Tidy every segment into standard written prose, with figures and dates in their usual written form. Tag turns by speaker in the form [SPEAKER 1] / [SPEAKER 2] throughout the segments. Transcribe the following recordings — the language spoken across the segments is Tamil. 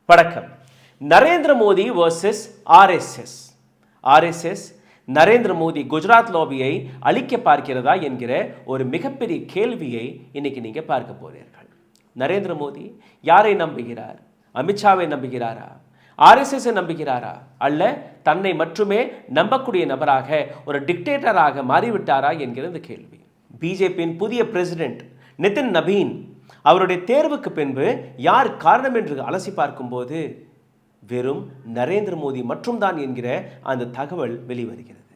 [SPEAKER 1] வணக்கம். நரேந்திர மோடி வர்சஸ் ஆர்எஸ்எஸ். ஆர்எஸ்எஸ் நரேந்திர மோடி குஜராத் லாபியை அழிக்க பார்க்கிறதா என்கிற ஒரு மிகப்பெரிய கேள்வியை இன்னைக்கு நீங்க பார்க்க போறீர்கள். நரேந்திர மோடி யாரை நம்புகிறார்? அமித்ஷாவை நம்புகிறாரா? ஆர்எஸ்எஸ் நம்புகிறாரா? அல்ல தன்னை மட்டுமே நம்பக்கூடிய நபராக ஒரு டிக்டேட்டராக மாறிவிட்டாரா என்கிற இந்த கேள்வி. பிஜேபியின் புதிய பிரசிடென்ட் நிதின் நபீன் அவருடைய தேர்வுக்கு பின்பு யார் காரணம் என்று அலசி பார்க்கும்போது வெறும் நரேந்திர மோடி மட்டும்தான் என்கிற அந்த தகவல் வெளிவருகிறது.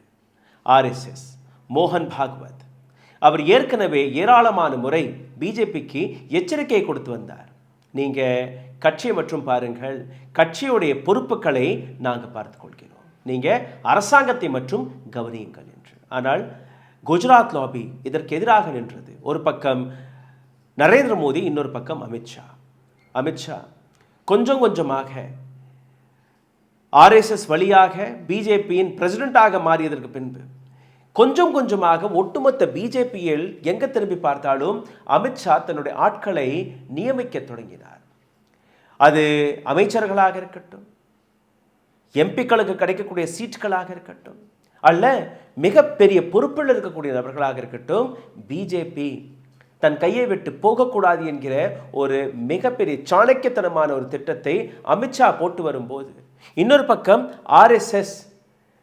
[SPEAKER 1] ஆர்எஸ்எஸ் மோகன் பாகவத் அவர் ஏற்கனவே ஏராளமான முறை பிஜேபிக்கு எச்சரிக்கை கொடுத்து வந்தார். நீங்க கட்சியை மற்றும் பாருங்கள், கட்சியுடைய பொறுப்புகளை நாங்கள் பார்த்துக் கொள்கிறோம், நீங்க அரசாங்கத்தை மற்றும் கவனியுங்கள் என்று. ஆனால் குஜராத் லாபி இதற்கு எதிராக நின்றது. ஒரு பக்கம் நரேந்திர மோடி, இன்னொரு பக்கம் அமித்ஷா கொஞ்சம் கொஞ்சமாக ஆர்எஸ்எஸ் வழியாக பிஜேபியின் பிரசிடென்டாக மாறியதற்கு பின்பு கொஞ்சம் கொஞ்சமாக ஒட்டுமொத்த பிஜேபியில் எங்க திரும்பி பார்த்தாலும் அமித்ஷா தன்னுடைய ஆட்களை நியமிக்க தொடங்கினார். அது அமைச்சர்களாக இருக்கட்டும், எம்பிக்களுக்கு கிடைக்கக்கூடிய சீட்களாக இருக்கட்டும், அல்ல மிகப்பெரிய பொறுப்பில் இருக்கக்கூடிய நபர்களாக இருக்கட்டும், பிஜேபி தன் கையை விட்டு போகக்கூடாது என்கிற ஒரு மிகப்பெரிய சாணக்கியத்தனமான ஒரு திட்டத்தை அமித்ஷா போட்டு வரும்போது, இன்னொரு பக்கம் ஆர்எஸ்எஸ்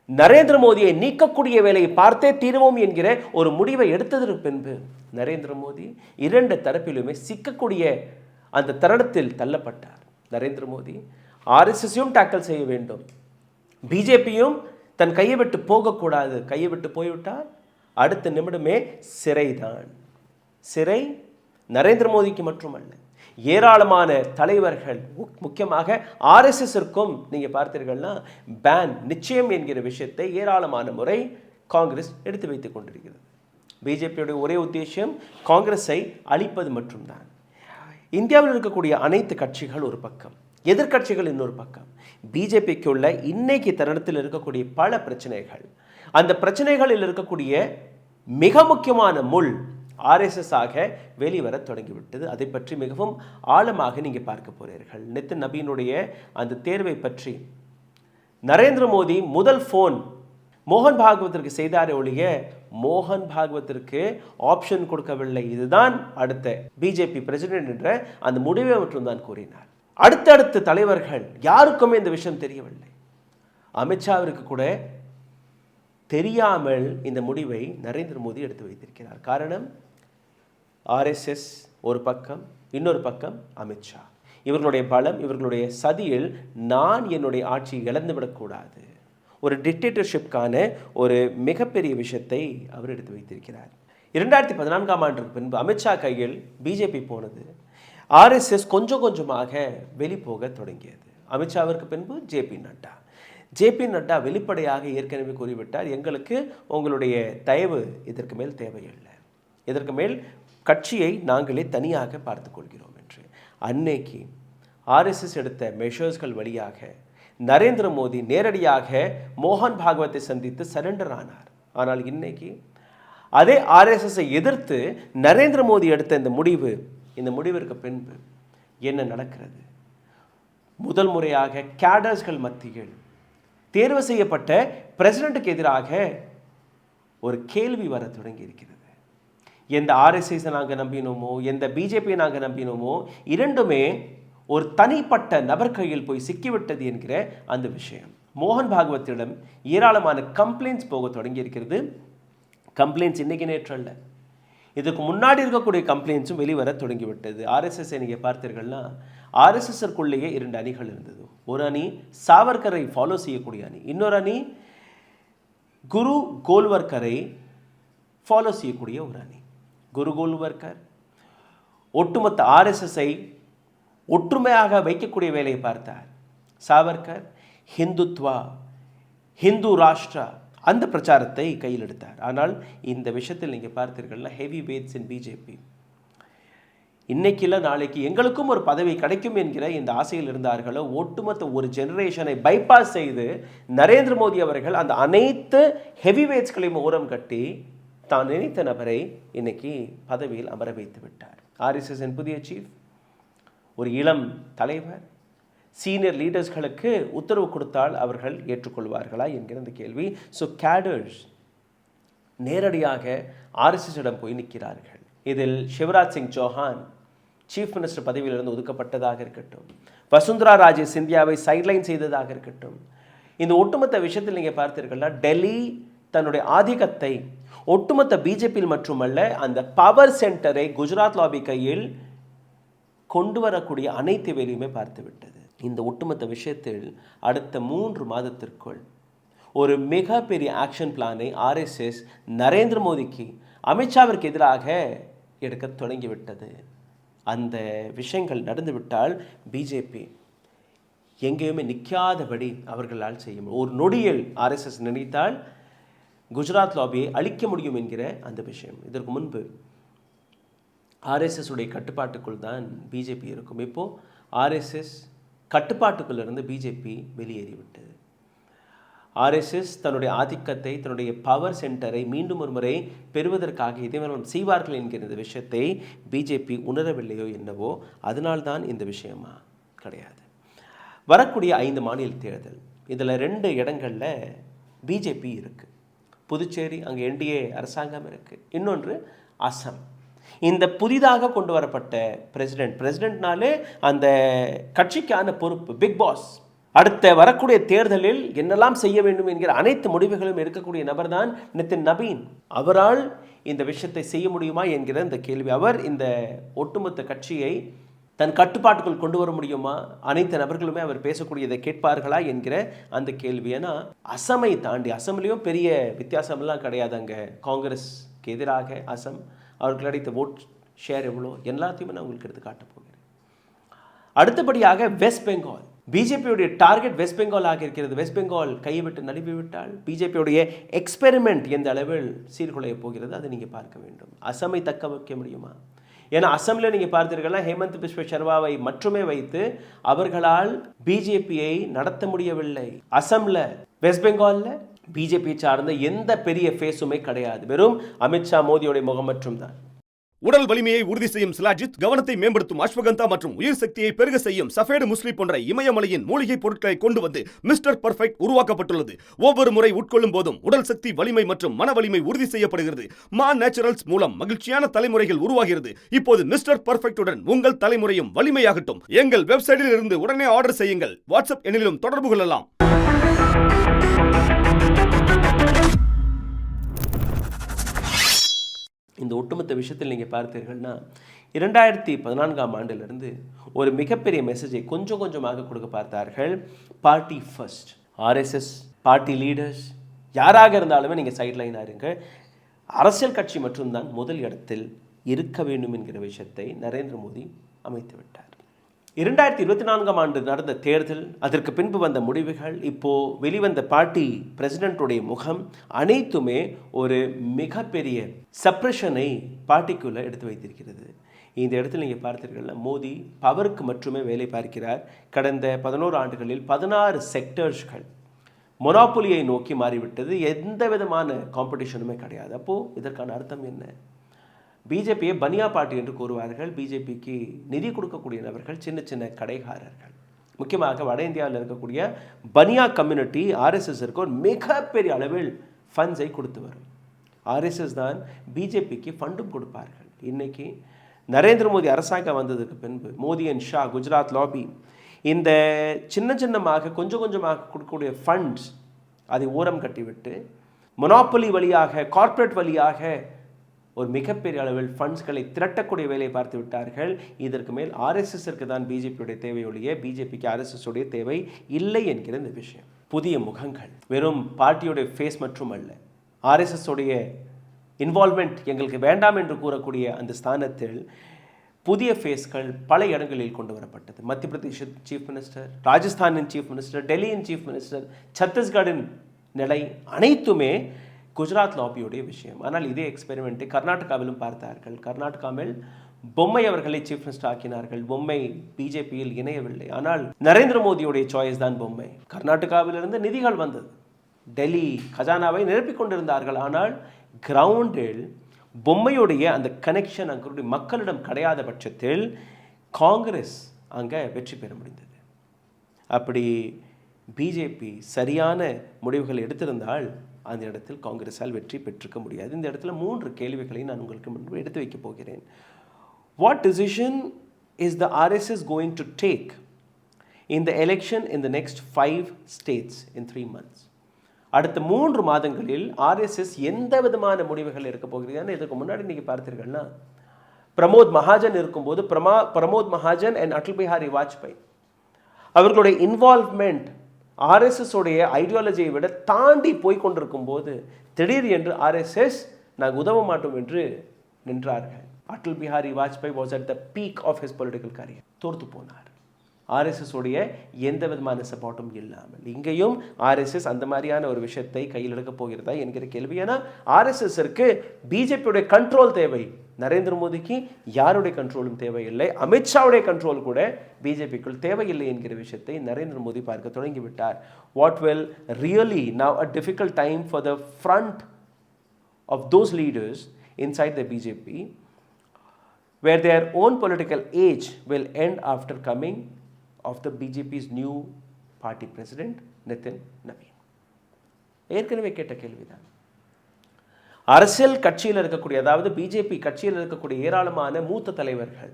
[SPEAKER 1] நரேந்திர மோடியை நீக்கக்கூடிய வேலையை பார்த்தே தீர்வோம் என்கிற ஒரு முடிவை எடுத்ததற்கு பின்பு நரேந்திர மோடி இரண்டு தரப்பிலுமே சிக்கக்கூடிய அந்த தருணத்தில் தள்ளப்பட்டார். நரேந்திர மோடி ஆர்எஸ்எஸையும் டாக்கல் செய்ய வேண்டும், பிஜேபியும் தன் கையை விட்டு போகக்கூடாது. கையை விட்டு போய்விட்டால் அடுத்த நிமிடமே சிறைதான். சிறை நரேந்திர மோடிக்கு மட்டுமல்ல, ஏராளமான தலைவர்கள், முக்கியமாக ஆர்எஸ்எஸ்ஸிற்கும் நீங்க பார்த்தீர்கள்னா பேன் நிச்சயம் என்கிற விஷயத்தை ஏராளமான முறை காங்கிரஸ் எடுத்து வைத்துக் கொண்டிருக்கிறது. பிஜேபியுடைய ஒரே உத்தேசம் காங்கிரஸை அழிப்பது மட்டும்தான். இந்தியாவில் இருக்கக்கூடிய அனைத்து கட்சிகள் ஒரு பக்கம், எதிர்கட்சிகள் இன்னொரு பக்கம், பிஜேபிக்குள்ள இன்னைக்கு தருணத்தில் இருக்கக்கூடிய பல பிரச்சனைகள், அந்த பிரச்சனைகளில் இருக்கக்கூடிய மிக முக்கியமான முள் ஆர்எஸ்எஸ் ஆக வெளிவர தொடங்கிவிட்டது. அதை பற்றி மிகவும் ஆழமாக நீங்க பார்க்க போறீர்கள். நிதின் நபீனுடைய அந்த தேர்வை பற்றி நரேந்திர மோடி முதல் போன் மோகன் பாகவத்திற்கு செய்தாரே ஒழிய மோகன் பாகவத்திற்கு ஆப்ஷன் கொடுக்கவில்லை. இதுதான் அடுத்த பிஜேபி பிரசிடென்ட் என்ற அந்த முடிவை மட்டும்தான் கூறினார். அடுத்தடுத்த தலைவர்கள் யாருக்குமே இந்த விஷயம் தெரியவில்லை. அமித்ஷாவிற்கு கூட தெரியாமல் இந்த முடிவை நரேந்திர மோடி எடுத்து வைத்திருக்கிறார். காரணம் ஆர்எஸ்எஸ் ஒரு பக்கம், இன்னொரு பக்கம் அமித்ஷா. இவர்களுடைய பலம், இவர்களுடைய சதியில் நான் என்னுடைய ஆட்சியை இழந்துவிடக்கூடாது, ஒரு டிக்டேட்டர்ஷிப்கான ஒரு மிகப்பெரிய விஷயத்தை அவர் எடுத்து வைத்திருக்கிறார். 2014ஆம் ஆண்டுக்கு பின்பு அமித்ஷா கையில் பிஜேபி போனது, ஆர்எஸ்எஸ் கொஞ்சம் கொஞ்சமாக வெளிப்போக தொடங்கியது. அமித்ஷாவிற்கு பின்பு ஜேபி நட்டா வெளிப்படையாக ஏற்கனவே கூறிவிட்டார், எங்களுக்கு உங்களுடைய தயவு இதற்கு மேல் தேவையில்லை, இதற்கு மேல் கட்சியை நாங்களே தனியாக பார்த்து கொள்கிறோம் என்று. அன்னைக்கு ஆர்எஸ்எஸ் எடுத்த மெஷர்ஸ்கள் வழியாக நரேந்திர மோடி நேரடியாக மோகன் பாகவத்தை சந்தித்து சரண்டர் ஆனார். ஆனால் இன்னைக்கு அதே ஆர்எஸ்எஸ்ஸை எதிர்த்து நரேந்திர மோடி எடுத்த இந்த முடிவிற்கு பின்பு என்ன நடக்கிறது? முதல் முறையாக கேடர்ஸ்கள் மத்தியில் தேர்வு செய்யப்பட்ட பிரசிடென்ட்டுக்கு எதிராக ஒரு கேள்வி வர தொடங்கி இருக்கிறது. எந்த ஆர்எஸ்எஸ் நாங்கள் நம்பினோமோ, எந்த பிஜேபியை நாங்கள் நம்பினோமோ, இரண்டுமே ஒரு தனிப்பட்ட நபர் கையில் போய் சிக்கிவிட்டது என்கிற அந்த விஷயம். மோகன் பாகவத்திடம் ஏராளமான கம்ப்ளைண்ட்ஸ் போக தொடங்கி இருக்கிறது. கம்ப்ளைண்ட்ஸ் இன்னைக்கு நேற்று அல்ல, இதுக்கு முன்னாடி இருக்கக்கூடிய கம்ப்ளைண்ட்ஸும் வெளிவர தொடங்கிவிட்டது. ஆர்எஸ்எஸ் நீங்கள் பார்த்தீர்கள்னா ஆர்எஸ்எஸ்க்குள்ளேயே 2 அணிகள் இருந்தது. ஒரு அணி சாவர்கரை ஃபாலோ செய்யக்கூடிய அணி, இன்னொரு அணி குரு கோல்வர்கரை ஃபாலோ செய்யக்கூடிய ஒரு அணி. குரு கோல்வர்கர் ஒட்டுமொத்த ஆர்எஸ்எஸ்ஐ ஒற்றுமையாக வைக்கக்கூடிய வேலையை பார்த்தார். சாவர்கர் ஹிந்துத்வா, ஹிந்து ராஷ்டிரா அந்த பிரச்சாரத்தை கையில் எடுத்தார். ஆனால் இந்த விஷயத்தில் நீங்கள் பார்த்தீர்கள்னா ஹெவி வெயிட்ஸ் இன் பிஜேபி இன்னைக்கு இல்லை நாளைக்கு எங்களுக்கும் ஒரு பதவி கிடைக்கும் என்கிற இந்த ஆசையில் இருந்தார்களோ, ஒட்டுமொத்த ஒரு ஜெனரேஷனை பைபாஸ் செய்து நரேந்திர மோடி அவர்கள் அந்த அனைத்து ஹெவி வெயிட்ஸ்களையும் ஓரம் கட்டி தான் நினைத்த நபரை இன்னைக்கு பதவியில் அமர வைத்து விட்டார். ஆர்எஸ்எஸ் புதிய சீஃப் ஒரு இளம் தலைவர், சீனியர் லீடர்ஸ்களுக்கு உத்தரவு கொடுத்தால் அவர்கள் ஏற்றுக்கொள்வார்களா என்கிற அந்த கேள்வி. ஸோ கேடர்ஸ் நேரடியாக ஆர்எஸ்எஸிடம் போய் நிற்கிறார்கள். இதில் சிவராஜ் சிங் சௌஹான் சீஃப் மினிஸ்டர் பதவியிலிருந்து ஒதுக்கப்பட்டதாக இருக்கட்டும், வசுந்தரா ராஜே சிந்தியாவை சைட்லைன் செய்ததாக இருக்கட்டும், இந்த ஒட்டுமொத்த விஷயத்தில் நீங்கள் பார்த்தீர்கள்னா டெல்லி தன்னுடைய ஆதிக்கத்தை ஒட்டுமொத்த பிஜேபியில் மட்டுமல்ல அந்த பவர் சென்டரை குஜராத் லாபி கையில் கொண்டு வரக்கூடிய அனைத்து வேலையுமே பார்த்து விட்டது. இந்த ஒட்டுமொத்த விஷயத்தில் அடுத்த 3 மாதத்திற்குள் ஒரு மிகப்பெரிய ஆக்ஷன் பிளானை ஆர்எஸ்எஸ் நரேந்திர மோடிக்கு அமித்ஷாவிற்கு எதிராக எடுக்க தொடங்கிவிட்டது. அந்த விஷயங்கள் நடந்துவிட்டால் பிஜேபி எங்கேயுமே நிற்காதபடி அவர்களால் செய்ய முடியும். ஒரு நொடியில் ஆர்எஸ்எஸ் நினைத்தால் குஜராத் லாபியை அழிக்க முடியும் என்கிற அந்த விஷயம். இதற்கு முன்பு ஆர்எஸ்எஸ் உடைய கட்டுப்பாட்டுக்குள் தான் பிஜேபி இருக்கும். இப்போது ஆர்எஸ்எஸ் கட்டுப்பாட்டுக்குள்ளிருந்து பிஜேபி வெளியேறிவிட்டது. ஆர்எஸ்எஸ் தன்னுடைய ஆதிக்கத்தை, தன்னுடைய பவர் சென்டரை மீண்டும் ஒரு முறை பெறுவதற்காக இதைவர்கள் செய்வார்கள் என்கிற இந்த விஷயத்தை பிஜேபி உணரவில்லையோ என்னவோ, அதனால்தான் இந்த விஷயமா கிடையாது. வரக்கூடிய 5 மாநில தேர்தல், இதில் 2 இடங்களில் பிஜேபி இருக்குது. புதுச்சேரி, அங்கே என்டிஏ அரசாங்கம் இருக்குது. இன்னொன்று அசாம். இந்த புதிதாக கொண்டு வரப்பட்ட பிரசிடென்ட்னாலே அந்த கட்சிக்கான பொறுப்பு, பிக் பாஸ். அடுத்த வரக்கூடிய தேர்தலில் என்னெல்லாம் செய்ய வேண்டும் என்கிற அனைத்து முடிவுகளும் எடுக்கக்கூடிய நபர் தான் நிதின் நபீன். அவரால் இந்த விஷயத்தை செய்ய முடியுமா என்கிற இந்த கேள்வி. அவர் இந்த ஒட்டுமொத்த கட்சியை தன் கட்டுப்பாட்டுக்குள் கொண்டு வர முடியுமா, அனைத்து நபர்களுமே அவர் பேசக்கூடியதை கேட்பார்களா என்கிற அந்த கேள்வி. ஏன்னா அசமை தாண்டி, அசம்லேயும் பெரிய வித்தியாசமெல்லாம் கிடையாது. அங்கே காங்கிரஸ்க்கு எதிராக அசம் அவர்கள் கிடைத்த ஓட் ஷேர் எவ்வளோ எல்லாத்தையுமே நான் உங்களுக்கு எடுத்து காட்ட போகிறேன். அடுத்தபடியாக வெஸ்ட் பெங்கால், பிஜேபியுடைய டார்கெட் வெஸ்ட் பெங்கால் ஆக இருக்கிறது. வெஸ்ட் பெங்கால் கையை விட்டு நழுவி விட்டால் பிஜேபியுடைய எக்ஸ்பெரிமெண்ட் எந்த அளவில் சீர்குலைய போகிறது அதை நீங்கள் பார்க்க வேண்டும். அசமை தக்க வைக்க முடியுமா? ஏன்னா அசமில் நீங்கள் பார்த்தீர்கள்னா ஹேமந்த் பிஸ்வ சர்மாவை மட்டுமே வைத்து அவர்களால் பிஜேபியை நடத்த முடியவில்லை. அசமில், வெஸ்ட் பெங்காலில் பிஜேபி சார்ந்த எந்த பெரிய ஃபேஸுமே கிடையாது. வெறும் அமித்ஷா, மோடியோடைய முகம் மற்றும் தான்.
[SPEAKER 2] உடல் வலிமையை உறுதி செய்யும் சிலாஜித், கவனத்தை மேம்படுத்தும் அஸ்வகந்தா மற்றும் உயிர் சக்தியை பெருக செய்யும் சஃபேடு முஸ்லி போன்ற இமயமலையின் மூலிகை பொருட்களை கொண்டு வந்து மிஸ்டர் பர்ஃபெக்ட் உருவாக்கப்பட்டுள்ளது. ஒவ்வொரு முறை உட்கொள்ளும் போதும் உடல் சக்தி, வலிமை மற்றும் மன வலிமை உறுதி செய்யப்படுகிறது. மா நேச்சுரல்ஸ் மூலம் மகிழ்ச்சியான தலைமுறைகள் உருவாகிறது. இப்போது மிஸ்டர் பர்ஃபெக்ட்டுடன் உங்கள் தலைமுறையும் வலிமையாகட்டும். எங்கள் வெப்சைட்டில் இருந்து உடனே ஆர்டர் செய்யுங்கள். வாட்ஸ்அப் எண்ணிலும் தொடர்பு கொள்ளலாம்.
[SPEAKER 1] இந்த ஒட்டுமொத்த விஷயத்தில் நீங்கள் பார்த்தீர்கள்னா 2014ஆம் ஆண்டிலிருந்து ஒரு மிகப்பெரிய மெசேஜை கொஞ்சம் கொஞ்சமாக கொடுக்க பார்த்தார்கள். Party first. RSS party leaders யாராக இருந்தாலுமே நீங்கள் சைட்லைனாக இருங்க, அரசியல் கட்சி மட்டும்தான் முதல் இடத்தில் இருக்க வேண்டும் என்கிற விஷயத்தை நரேந்திர மோடி அமைத்து விட்டார். 2024ஆம் ஆண்டு நடந்த தேர்தல், அதற்கு பின்பு வந்த முடிவுகள், இப்போது வெளிவந்த பார்ட்டி பிரசிடென்ட்டுடைய முகம் அனைத்துமே ஒரு மிகப்பெரிய சப்ரெஷனை பார்ட்டிக்குள்ளே எடுத்து வைத்திருக்கிறது. இந்த இடத்துல நீங்கள் பார்த்தீர்கள்னா மோடி பவருக்கு மட்டுமே வேலை பார்க்கிறார். கடந்த 11 ஆண்டுகளில் 16 செக்டர்ஸ்கள் மொனாப்பொலியை நோக்கி மாறிவிட்டது. எந்த விதமான காம்படிஷனுமே கிடையாது. அப்போது இதற்கான அர்த்தம் என்ன? பிஜேபியை பனியா பார்ட்டி என்று கூறுவார்கள். பிஜேபிக்கு நிதி கொடுக்கக்கூடிய நபர்கள் சின்ன சின்ன கடைக்காரர்கள். முக்கியமாக வட இந்தியாவில் இருக்கக்கூடிய பனியா கம்யூனிட்டி ஆர்எஸ்எஸ்க்கு ஒரு மிகப்பெரிய அளவில் ஃபண்ட்ஸை கொடுத்து வரும். ஆர்எஸ்எஸ் தான் பிஜேபிக்கு ஃபண்டும் கொடுப்பார்கள். இன்றைக்கி நரேந்திர மோடி அரசாங்கம் வந்ததுக்கு பின்பு மோடி அண்ட் ஷா, குஜராத் லாபி, இந்த சின்னமாக கொஞ்சம் கொஞ்சமாக கொடுக்கக்கூடிய ஃபண்ட்ஸ் அதை ஓரம் கட்டிவிட்டு மொனாப்பொலி வழியாக, கார்ப்பரேட் வழியாக ஒரு மிகப்பெரிய அளவில் ஃபண்ட்ஸ்களை திரட்டக்கூடிய வேலையை பார்த்து விட்டார்கள். இதற்கு மேல் ஆர்எஸ்எஸ்க்கு தான் பிஜேபியுடைய தேவை ஒழிய பிஜேபிக்கு ஆர்எஸ்எஸ்ஸுடைய தேவை இல்லை என்கிற இந்த விஷயம். புதிய முகங்கள், வெறும் பார்ட்டியுடைய ஃபேஸ் மற்றும் அல்ல, ஆர்எஸ்எஸ்ஸுடைய இன்வால்மெண்ட் எங்களுக்கு வேண்டாம் என்று கூறக்கூடிய அந்த ஸ்தானத்தில் புதிய ஃபேஸ்கள் பல இடங்களில் கொண்டு வரப்பட்டது. மத்திய பிரதேஷ் சீஃப் மினிஸ்டர், ராஜஸ்தானின் சீஃப் மினிஸ்டர், டெல்லியின் சீஃப் மினிஸ்டர், சத்தீஸ்கடின் நிலை அனைத்துமே குஜராத் லாபியுடைய விஷயம். ஆனால் இதே எக்ஸ்பெரிமெண்ட்டை கர்நாடகாவிலும் பார்த்தார்கள். கர்நாடகாவில் பொம்மை அவர்களை சீஃப் மினிஸ்டர் ஆக்கினார்கள். பொம்மை பிஜேபியில் இணையவில்லை. ஆனால் நரேந்திர மோடியுடைய சாய்ஸ் தான் பொம்மை. கர்நாடகாவிலிருந்து நிதிகள் வந்தது, டெல்லி கஜானாவை நிரப்பிக் கொண்டிருந்தார்கள். ஆனால் கிரவுண்டில் பொம்மையுடைய அந்த கனெக்ஷன் அங்கே மக்களிடம் கிடையாத பட்சத்தில் காங்கிரஸ் அங்கே வெற்றி பெற முடிந்தது. அப்படி பிஜேபி சரியான முடிவுகள் எடுத்திருந்தால் அந்த இடத்தில் காங்கிரஸால் வெற்றி பெற்றிருக்க முடியாது. இந்த இடத்துல 3 கேள்விகளை நான் உங்களுக்கு முன்பு எடுத்து வைக்க போகிறேன். What decision is the RSS going to take in the election in the next 5 states in 3 months? அடுத்த 3 மாதங்களில் RSS எந்த விதமான முடிவுகள் எடுக்க போகிறீர்கள்? இதுக்கு முன்னாடி நீங்கள் பார்த்தீர்கள்னா பிரமோத் மகாஜன் இருக்கும்போது பிரமோத் மகாஜன் அண்ட் அடல் பிஹாரி வாஜ்பாய் அவர்களுடைய இன்வால்வ்மெண்ட் RSS உடைய ஐடியாலஜியை விட தாண்டி போய் கொண்டிருக்கும் போது திடீர் என்று RSS நாங்கள் உதவ மாட்டோம் என்று நின்றார்கள். Atal Bihari Vajpayee was at the peak of his political career. தோர்த்து போனார். RSS உடைய எந்த விதமான சப்போர்ட்டும் இல்லாமல். இங்கேயும் RSS அந்த மாதிரியான ஒரு விஷயத்தை கையில் எடுக்கப் போகிறதா என்கிற கேள்வி. ஏன்னா RSSற்கு பிஜேபியுடைய கண்ட்ரோல் தேவை. நரேந்திர மோடிக்கு யாருடைய கண்ட்ரோலும் தேவையில்லை. அமித்ஷாவுடைய கண்ட்ரோல் கூட பிஜேபிக்குள் தேவையில்லை என்கிற விஷயத்தை நரேந்திர மோடி பார்க்க தொடங்கிவிட்டார். What will really now a difficult time for the friend of those leaders inside the BJP where their own political age will end after coming of the BJP's new party president Nitin Naveen. ஏற்கனவே கேட்ட கேள்விதான். அரசியல் கட்சியில் இருக்கக்கூடிய, அதாவது பிஜேபி கட்சியில் இருக்கக்கூடிய ஏராளமான மூத்த தலைவர்கள்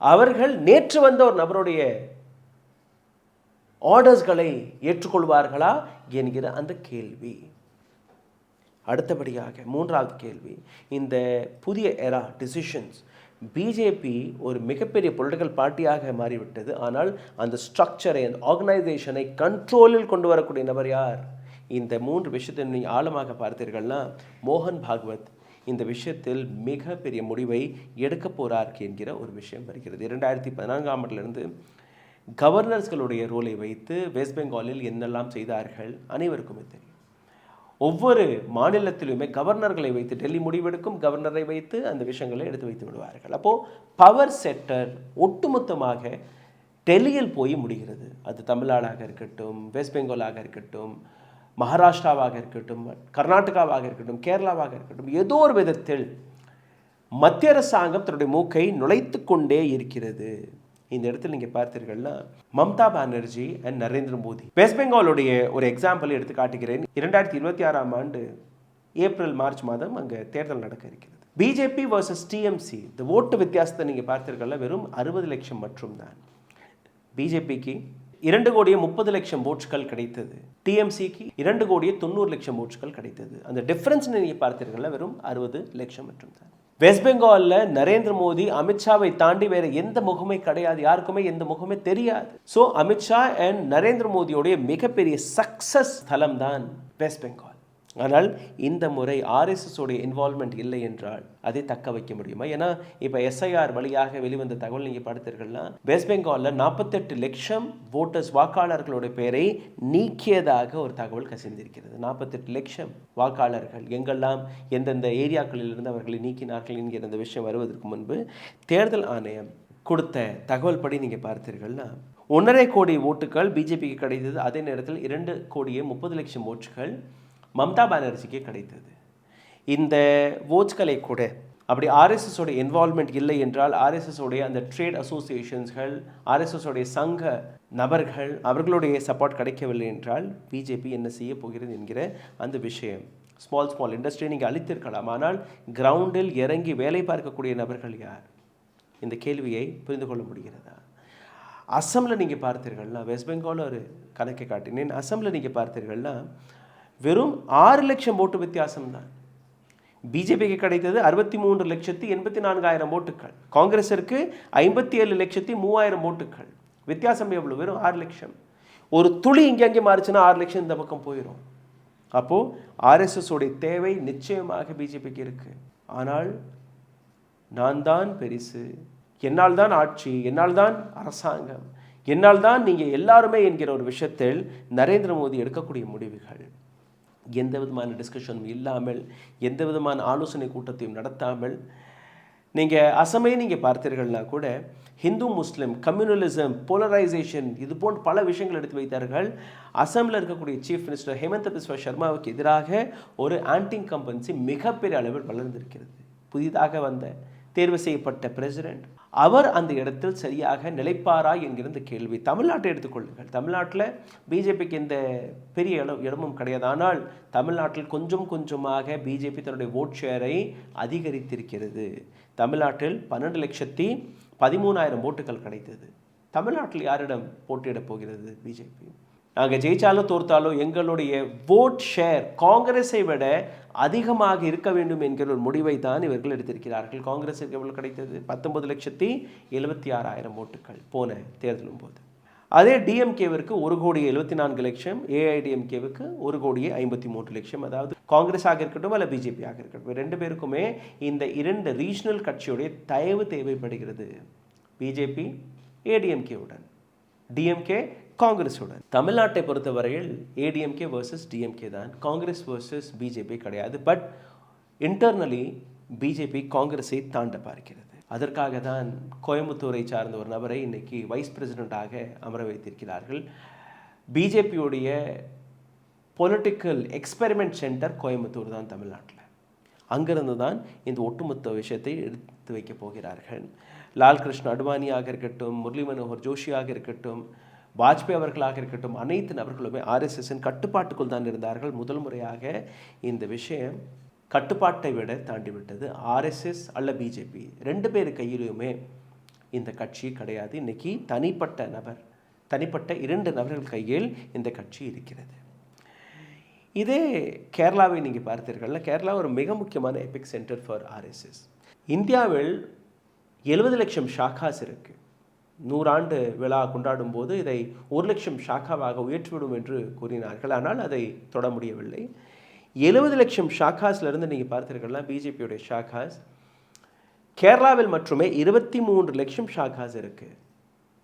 [SPEAKER 1] அவர்கள் நேற்று வந்த ஒரு நபருடைய ஆர்டர்ஸ்களை ஏற்றுக்கொள்வார்களா என்கிற அந்த கேள்வி. அடுத்தபடியாக 3வது கேள்வி, இந்த புதிய எரா டிசிஷன்ஸ் பிஜேபி ஒரு மிகப்பெரிய பொலிட்டிக்கல் பார்ட்டியாக மாறிவிட்டது. ஆனால் அந்த ஸ்ட்ரக்சரை, அந்த ஆர்கனைசேஷனை கண்ட்ரோலில் கொண்டு வரக்கூடிய நபர் யார்? இந்த 3 விஷயத்தை நீங்கள் ஆழமாக பார்த்தீர்கள்னா மோகன் பாகவத் இந்த விஷயத்தில் மிகப்பெரிய முடிவை எடுக்க போகிறார் என்கிற ஒரு விஷயம் வருகிறது. 2014ஆம் ஆண்டிலிருந்து கவர்னர்ஸ்களுடைய ரோலை வைத்து வெஸ்ட் பெங்காலில் என்னெல்லாம் செய்தார்கள் அனைவருக்குமே தெரியும். ஒவ்வொரு மாநிலத்திலுமே கவர்னர்களை வைத்து, டெல்லி முடிவெடுக்கும் கவர்னரை வைத்து அந்த விஷயங்களை எடுத்து வைத்து விடுவார்கள். அப்போது பவர் செக்டர் ஒட்டுமொத்தமாக டெல்லியில் போய் முடிகிறது. அது தமிழ்நாடாக இருக்கட்டும், வெஸ்ட் பெங்காலாக இருக்கட்டும், மகாராஷ்டிராவாக இருக்கட்டும், கர்நாடகாவாக இருக்கட்டும், கேரளாவாக இருக்கட்டும், ஏதோ ஒரு விதத்தில் மத்திய அரசாங்கம் தன்னுடைய மூக்கை நுழைத்து கொண்டே இருக்கிறது. இந்த இடத்துல நீங்கள் பார்த்தீர்கள்னா மம்தா பானர்ஜி அண்ட் நரேந்திர மோடி. வெஸ்ட் பெங்காலுடைய ஒரு எக்ஸாம்பிள் எடுத்து காட்டுகிறேன். 2026ஆம் ஆண்டு ஏப்ரல் மார்ச் மாதம் அங்கே தேர்தல் நடக்க இருக்கிறது. BJP versus TMC. இந்த ஓட்டு வித்தியாசத்தை நீங்கள் பார்த்தீர்கள்னா வெறும் 60 லட்சம் மற்றும் தான். பிஜேபிக்கு 2,30,00,000 ஓட்டுகள் கிடைத்தது. டிஎம்சிக்கு 2,90,00,000 ஓட்டுகள் கிடைத்தது. அந்த டிஃபரன்ஸ் நீங்கள் பார்த்தீர்கள்னா வெறும் 60 லட்சம் மற்றும் தான். வெஸ்ட் பெங்காலில் நரேந்திர மோடி அமித்ஷாவை தாண்டி வேற எந்த முகமே கிடையாது. யாருக்குமே எந்த முகமே தெரியாது. ஸோ அமித்ஷா அண்ட் நரேந்திர மோடியோடைய மிகப்பெரிய சக்சஸ் ஸ்தலம் தான் வெஸ்ட் பெங்கால். ஆனால் இந்த முறை RSS உடைய இன்வால்மெண்ட் இல்லை என்றால் அதை தக்க வைக்க முடியுமா? ஏன்னா இப்போ SIR வழியாக வெளிவந்த தகவல் நீங்கள் பார்த்தீர்கள்னா வெஸ்ட் பெங்காலில் 48 லட்சம் ஓட்டர்ஸ் வாக்காளர்களுடைய பெயரை நீக்கியதாக ஒரு தகவல் கசிந்திருக்கிறது. 48 லட்சம் வாக்காளர்கள் எங்கெல்லாம் எந்தெந்த ஏரியாக்களிலிருந்து அவர்களை நீக்கினார்கள் என்கிற அந்த விஷயம் வருவதற்கு முன்பு தேர்தல் ஆணையம் கொடுத்த தகவல் படி நீங்கள் பார்த்தீர்கள்னா 1.5 கோடி ஓட்டுகள் பிஜேபிக்கு கிடைத்தது. அதே நேரத்தில் 2,30,00,000 ஓட்டுகள் மம்தா பானர்ஜிக்கு கிடைத்தது. இந்த ஓட்ஸ்களை கூட அப்படி RSS உடைய இன்வால்மெண்ட் இல்லை என்றால் RSS உடைய அந்த ட்ரேட் அசோசியேஷன்ஸ்கள், RSS உடைய சங்க நபர்கள் அவர்களுடைய சப்போர்ட் கிடைக்கவில்லை என்றால் பிஜேபி என்ன செய்ய போகிறது என்கிற அந்த விஷயம். ஸ்மால் இண்டஸ்ட்ரியை நீங்கள் அளித்திருக்கலாம், ஆனால் கிரவுண்டில் இறங்கி வேலை பார்க்கக்கூடிய நபர்கள் யார்? இந்த கேள்வியை புரிந்து கொள்ள முடிகிறதா? அஸ்ஸாமில் நீங்கள் பார்த்தீர்கள்னா, வெஸ்ட் பெங்காலில் ஒரு கணக்கை காட்டினேன். அஸ்ஸாமில் நீங்கள் பார்த்தீர்கள்னா வெறும் 6 லட்சம் ஓட்டு வித்தியாசம் தான். பிஜேபிக்கு கிடைத்தது 63,84,000 ஓட்டுகள். காங்கிரஸிற்கு 57,03,000 ஓட்டுகள். வித்தியாசம் எவ்வளவு? வெறும் 6 லட்சம். ஒரு துளி இங்கே மாறிச்சுன்னா 6 லட்சம் இந்த பக்கம் போயிடும். அப்போது RSS உடைய தேவை நிச்சயமாக பிஜேபிக்கு இருக்கு. ஆனால் நான் தான் பெரிசு, என்னால் தான் ஆட்சி, என்னால் தான் அரசாங்கம், என்னால் தான் நீங்கள் எல்லாருமே என்கிற ஒரு விஷயத்தில் நரேந்திர மோடி எடுக்கக்கூடிய முடிவுகள் எந்த விதமான டிஸ்கஷனும் இல்லாமல், எந்த விதமான ஆலோசனை கூட்டத்தையும் நடத்தாமல், நீங்கள் அசமே நீங்கள் பார்த்தீர்கள்னா கூட ஹிந்து முஸ்லீம் கம்யூனலிசம், போலரைசேஷன், இது போன்ற பல விஷயங்கள் எடுத்து வைத்தார்கள். அசாமில் இருக்கக்கூடிய சீஃப் மினிஸ்டர் ஹேமந்த பிஸ்வா சர்மாவுக்கு எதிராக ஒரு ஆன்டி இன்கம்பன்சி மிகப்பெரிய அளவில் வளர்ந்திருக்கிறது. புதிதாக வந்த தேர்வு செய்யப்பட்ட பிரசிடென்ட் அவர் அந்த இடத்தில் சரியாக நிலைப்பாரா என்கிற இந்த கேள்வி. தமிழ்நாட்டை எடுத்துக்கொள்ளுங்கள். தமிழ்நாட்டில் பிஜேபிக்கு இந்த பெரிய இடமும் கிடையாது. ஆனால் தமிழ்நாட்டில் கொஞ்சம் கொஞ்சமாக பிஜேபி தன்னுடைய ஓட் ஷேரை அதிகரித்திருக்கிறது. தமிழ்நாட்டில் 12,13,000 ஓட்டுகள் கிடைத்தது. தமிழ்நாட்டில் யாரிடம் போட்டியிடப் போகிறது பிஜேபி? நாங்கள் ஜெயிச்சாலும் தோர்த்தாலோ எங்களுடைய ஓட் ஷேர் காங்கிரஸை விட அதிகமாக இருக்க வேண்டும் என்கிற ஒரு முடிவை தான் இவர்கள் எடுத்திருக்கிறார்கள். காங்கிரஸுக்கு எவ்வளவு கிடைத்தது? 19,76,000 ஓட்டுகள் போன தேர்தலும் போது. அதே டிஎம்கேவிற்கு 1,74,00,000, ஏஐடிஎம்கேவுக்கு 1,53,00,000. அதாவது காங்கிரஸாக இருக்கட்டும் அல்ல பிஜேபியாக இருக்கட்டும், ரெண்டு பேருக்குமே இந்த இரண்டு ரீஜனல் கட்சியுடைய தயவு தேவைப்படுகிறது. பிஜேபி ஏடிஎம்கேவுடன், டிஎம்கே காங்கிரஸுடன். தமிழ்நாட்டை பொறுத்தவரையில் ஏடிஎம்கே வர்சஸ் டிஎம்கே தான், காங்கிரஸ் வர்சஸ் பிஜேபி கிடையாது. பட் இன்டர்னலி பிஜேபி காங்கிரஸை தாண்ட பார்க்கிறது. அதற்காக தான் கோயம்புத்தூரை சார்ந்த ஒரு நபரை இன்னைக்கு வைஸ் பிரசிடெண்ட்டாக அமர வைத்திருக்கிறார்கள். பிஜேபியுடைய பொலிட்டிக்கல் எக்ஸ்பெரிமெண்ட் சென்டர் கோயம்புத்தூர் தான் தமிழ்நாட்டில். அங்கிருந்து தான் இந்த ஒட்டுமொத்த விஷயத்தை எடுத்து வைக்க போகிறார்கள். லால்கிருஷ்ண அத்வானியாக இருக்கட்டும், முரளி மனோகர் ஜோஷியாக இருக்கட்டும், வாஜ்பாய் அவர்களாக இருக்கட்டும், அனைத்து நபர்களுமே ஆர்எஸ்எஸ்ஸின் கட்டுப்பாட்டுக்குள் தான் இருந்தார்கள். முதல் முறையாக இந்த விஷயம் கட்டுப்பாட்டை விட தாண்டிவிட்டது. ஆர்எஸ்எஸ் அல்ல பிஜேபி, ரெண்டு பேர் கையிலுமே இந்த கட்சி கிடையாது. இன்னைக்கு தனிப்பட்ட 2 நபர்கள் கையில் இந்த கட்சி இருக்கிறது. இதே கேரளாவை நீங்கள் பார்த்தீர்கள்னா, கேரளா ஒரு மிக முக்கியமான எபிக் சென்டர் ஃபார் ஆர்எஸ்எஸ். இந்தியாவில் 70 லட்சம் ஷாக்காஸ் இருக்குது. 100 ஆண்டு விழா கொண்டாடும் போது இதை 1 லட்சம் ஷாக்காவாக உயர்த்திவிடும் என்று கூறினார்கள். ஆனால் அதை தொட முடியவில்லை. 70 லட்சம் ஷாக்காஸ்லேருந்து நீங்கள் பார்த்தீர்கள்னா, பிஜேபியுடைய ஷாக்காஸ் கேரளாவில் மட்டுமே 23 லட்சம் ஷாக்காஸ் இருக்குது.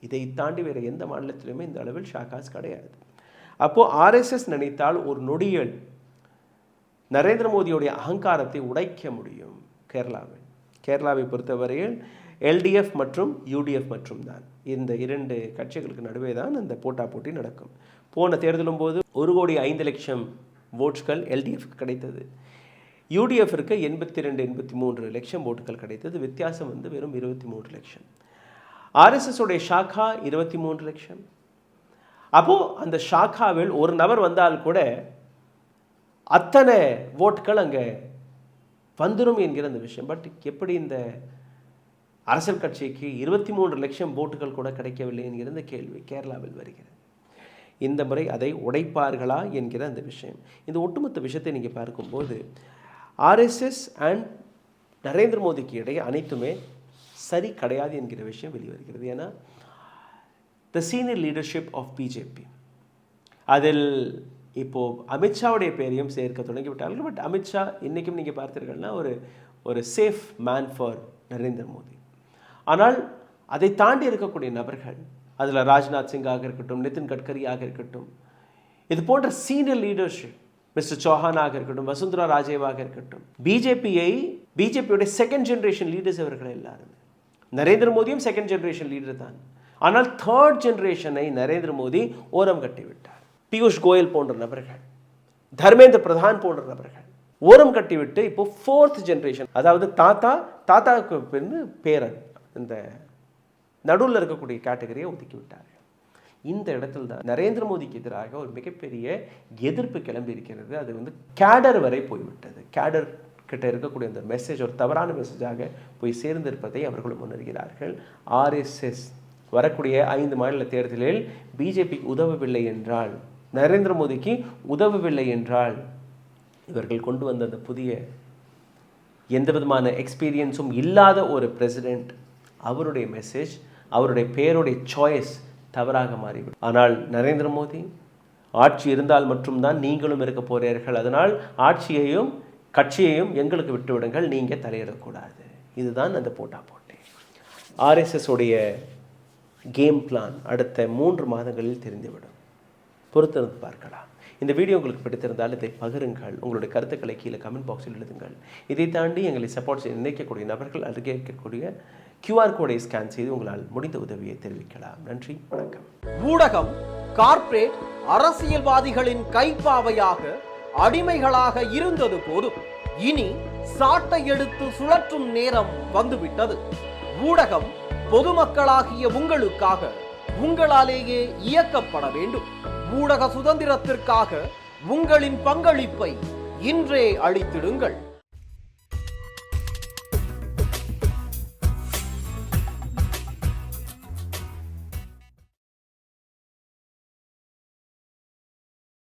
[SPEAKER 1] இதை தாண்டி வேறு எந்த மாநிலத்திலுமே இந்த அளவில் ஷாக்காஸ் கிடையாது. அப்போது ஆர்எஸ்எஸ் நினைத்தால் ஒரு நொடியில் நரேந்திர மோடியுடைய அகங்காரத்தை உடைக்க முடியும். கேரளாவை பொறுத்தவரையில் எல்டிஎஃப் மற்றும் யூடிஎஃப் மற்றும் தான், இந்த 2 கட்சிகளுக்கு நடுவே தான் அந்த போட்டி நடக்கும். போன தேர்தலும் போது 1,05,00,000 ஓட்ஸ்கள் எல்டிஎஃப்க்கு கிடைத்தது. யூடிஎஃப்ற்கு 82-83 லட்சம் ஓட்டுகள் கிடைத்தது. வித்தியாசம் வெறும் 23 லட்சம். ஆர்எஸ்எஸ் உடைய ஷாக்கா 23 லட்சம். அப்போது அந்த ஷாக்காவில் ஒரு நபர் வந்தால் கூட அத்தனை ஓட்டுகள் அங்கே வந்துடும் என்கிற அந்த விஷயம். பட் எப்படி இந்த அரசியல் கட்சிக்கு 23 லட்சம் ஓட்டுகள் கூட கிடைக்கவில்லை என்கிற இந்த கேள்வி கேரளாவில் வருகிறது. இந்த முறை அதை உடைப்பார்களா என்கிற அந்த விஷயம். இந்த ஒட்டுமொத்த விஷயத்தை நீங்கள் பார்க்கும்போது ஆர்எஸ்எஸ் அண்ட் நரேந்திர மோடிக்கு இடையே அனைத்துமே சரி கிடையாது என்கிற விஷயம் வெளிவருகிறது. ஏன்னா the senior leadership of BJP, அதில் இப்போது அமித்ஷாவுடைய பேரையும் சேர்க்க தொடங்கிவிட்டார்கள். பட் அமித்ஷா இன்றைக்கும் நீங்கள் பார்த்தீர்கள்னா ஒரு safe man for Narendra Modi. ஆனால் அதை தாண்டி இருக்கக்கூடிய நபர்கள், அதில் ராஜ்நாத் சிங்காக இருக்கட்டும், நிதின் கட்கரியாக இருக்கட்டும், இது போன்ற சீனியர் லீடர்ஷிப், மிஸ்டர் சௌஹானாக இருக்கட்டும், வசுந்தரா ராஜேவாக இருக்கட்டும், பிஜேபியோட செகண்ட் ஜென்ரேஷன் லீடர்ஸ் அவர்கள் எல்லாருமே. நரேந்திர மோடியும் செகண்ட் ஜென்ரேஷன் லீடர் தான். ஆனால் தேர்ட் ஜென்ரேஷனை நரேந்திர மோடி ஓரம் கட்டிவிட்டார். பியூஷ் கோயல் போன்ற நபர்கள், தர்மேந்திர பிரதான் போன்ற நபர்கள் ஓரம் கட்டிவிட்டு இப்போ ஃபோர்த் ஜென்ரேஷன், அதாவது தாத்தாவுக்கு பேரன், இந்த நடுவில் இருக்கக்கூடிய கேட்டகரியை ஒதுக்கி விட்டார்கள். இந்த இடத்துல தான் நரேந்திர மோடிக்கு எதிராக ஒரு மிகப்பெரிய எதிர்ப்பு கிளம்பி இருக்கிறது. அது கேடர் வரை போய்விட்டது. கேடர் கிட்ட இருக்கக்கூடிய அந்த மெசேஜ் ஒரு தவறான மெசேஜாக போய் சேர்ந்திருப்பதை அவர்களும் உணர்கிறார்கள். ஆர்எஸ்எஸ் வரக்கூடிய 5 மாநில தேர்தலில் பிஜேபி உதவவில்லை என்றால், நரேந்திர மோடிக்கு உதவவில்லை என்றால், இவர்கள் கொண்டு வந்த அந்த புதிய எந்த விதமான எக்ஸ்பீரியன்ஸும் இல்லாத ஒரு பிரசிடெண்ட், அவருடைய மெசேஜ், அவருடைய பேருடைய சாய்ஸ் தவறாக மாறிவிடும். ஆனால் நரேந்திர மோடி ஆட்சி இருந்தால் மட்டும்தான் நீங்களும் இருக்க போகிறீர்கள். அதனால் ஆட்சியையும் கட்சியையும் எங்களுக்கு விட்டுவிடுங்கள், நீங்கள் தலையிடக்கூடாது. இதுதான் அந்த போட்டி. ஆர்எஸ்எஸ் உடைய கேம் பிளான் அடுத்த 3 மாதங்களில் தெரிந்துவிடும். பொறுத்திருந்து பார்க்கலாம். இந்த வீடியோ உங்களுக்கு பிடித்திருந்தால் இதை பகிருங்கள். உங்களுடைய கருத்துக்களை கீழே கமெண்ட் பாக்ஸில் எழுதுங்கள். இதை தாண்டி எங்களை சப்போர்ட் செய்ய நினைக்கக்கூடிய நபர்கள் அருகே இருக்கக்கூடிய QR கோடை ஸ்கேன் செய்து உங்களால் முடிந்த உதவியை தெரிவிக்கலாம். நன்றி, வணக்கம்.
[SPEAKER 3] ஊடகம் கார்ப்பரேட் அரசியல்வாதிகளின் கைப்பாவையாக அடிமைகளாக இருந்தது போதும், இனி சாட்டை எடுத்து சுழற்றும் நேரம் வந்துவிட்டது. ஊடகம் பொதுமக்களாகிய உங்களுக்காக உங்களாலேயே இயக்கப்பட வேண்டும். ஊடக சுதந்திரத்திற்காக உங்களின் பங்களிப்பை இன்றே அளித்திடுங்கள்.